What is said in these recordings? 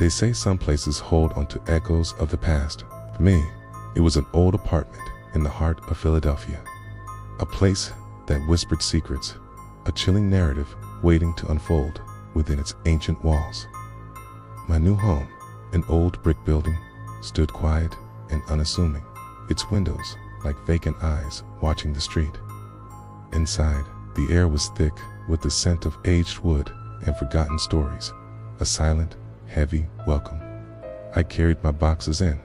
They say some places hold onto echoes of the past. For me, it was an old apartment in the heart of Philadelphia. A place that whispered secrets, a chilling narrative waiting to unfold within its ancient walls. My new home, an old brick building, stood quiet and unassuming, its windows like vacant eyes watching the street. Inside, the air was thick with the scent of aged wood and forgotten stories, a silent, heavy welcome. I carried my boxes in,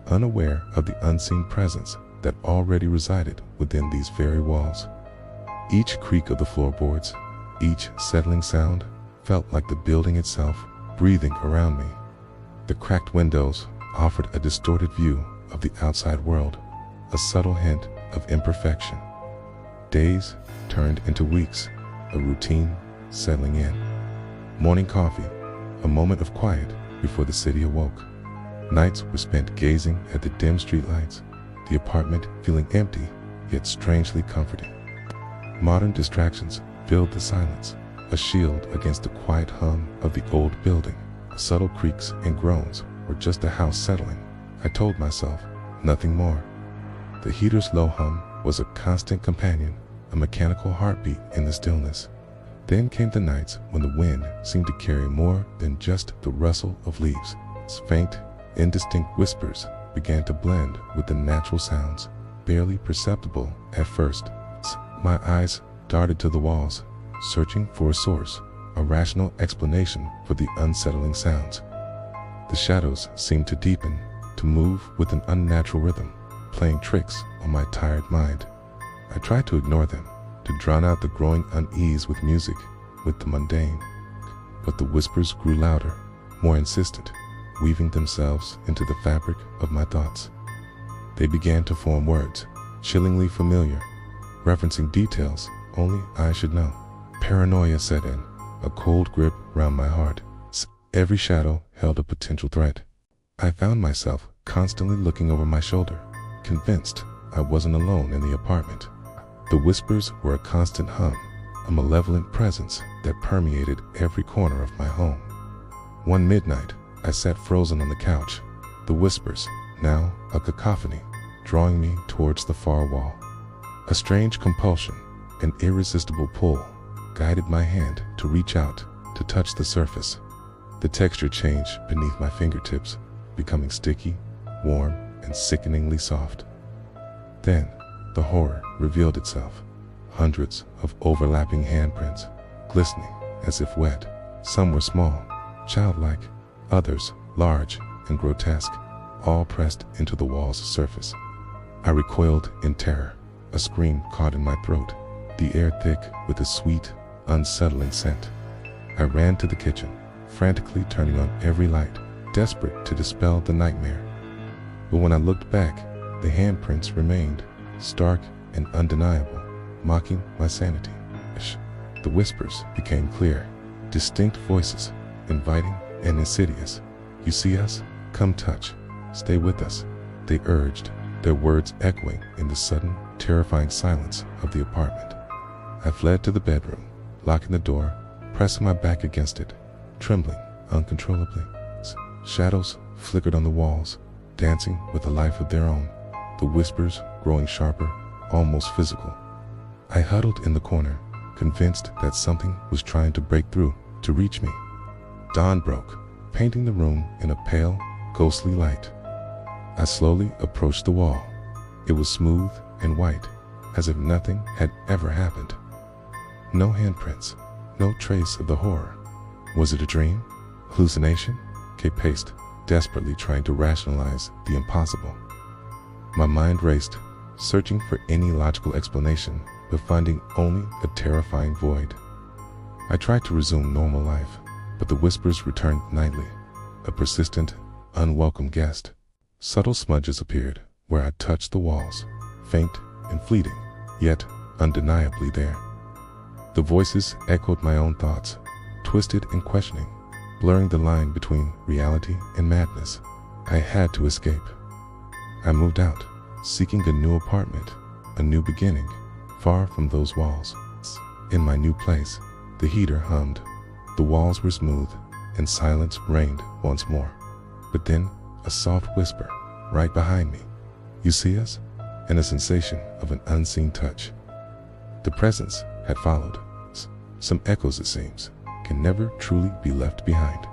unaware of the unseen presence that already resided within these very walls. Each creak of the floorboards, each settling sound, felt like the building itself breathing around me. The cracked windows offered a distorted view of the outside world, a subtle hint of imperfection. Days turned into weeks, a routine settling in. Morning coffee, a moment of quiet before the city awoke. Nights were spent gazing at the dim streetlights, the apartment feeling empty yet strangely comforting. Modern distractions filled the silence, a shield against the quiet hum of the old building. Subtle creaks and groans were just a house settling. I told myself, nothing more. The heater's low hum was a constant companion, a mechanical heartbeat in the stillness. Then came the nights when the wind seemed to carry more than just the rustle of leaves. Its faint, indistinct whispers began to blend with the natural sounds, barely perceptible at first. My eyes darted to the walls, searching for a source, a rational explanation for the unsettling sounds. The shadows seemed to deepen, to move with an unnatural rhythm, playing tricks on my tired mind. I tried to ignore them, to drown out the growing unease with music, with the mundane. But the whispers grew louder, more insistent, weaving themselves into the fabric of my thoughts. They began to form words, chillingly familiar, referencing details only I should know. Paranoia set in, a cold grip round my heart. Every shadow held a potential threat. I found myself constantly looking over my shoulder, convinced I wasn't alone in the apartment. The whispers were a constant hum, a malevolent presence that permeated every corner of my home. One midnight, I sat frozen on the couch, the whispers, now a cacophony, drawing me towards the far wall. A strange compulsion, an irresistible pull, guided my hand to reach out, to touch the surface. The texture changed beneath my fingertips, becoming sticky, warm, and sickeningly soft. Then, the horror revealed itself. Hundreds of overlapping handprints, glistening as if wet. Some were small, childlike, others large and grotesque, all pressed into the wall's surface. I recoiled in terror, a scream caught in my throat, the air thick with a sweet, unsettling scent. I ran to the kitchen, frantically turning on every light, desperate to dispel the nightmare. But when I looked back, the handprints remained, stark and undeniable, mocking my sanity. The whispers became clear, distinct voices, inviting and insidious. You see us? Come touch. Stay with us, they urged, their words echoing in the sudden, terrifying silence of the apartment. I fled to the bedroom, locking the door, pressing my back against it, trembling uncontrollably. Shadows flickered on the walls, dancing with a life of their own, the whispers growing sharper, almost physical. I huddled in the corner, convinced that something was trying to break through, to reach me. Dawn broke, painting the room in a pale, ghostly light. I slowly approached the wall. It was smooth and white, as if nothing had ever happened. No handprints, no trace of the horror. Was it a dream? Hallucination? I paced, desperately trying to rationalize the impossible. My mind raced, searching for any logical explanation, but finding only a terrifying void. I tried to resume normal life, but the whispers returned nightly, a persistent, unwelcome guest. Subtle smudges appeared where I touched the walls, faint and fleeting, yet undeniably there. The voices echoed my own thoughts, twisted and questioning, blurring the line between reality and madness. I had to escape. I moved out, seeking a new apartment, a new beginning, far from those walls. In my new place, the heater hummed, the walls were smooth, and silence reigned once more. But then, a soft whisper, right behind me. "You see us?" And a sensation of an unseen touch. The presence had followed. Some echoes, it seems, can never truly be left behind.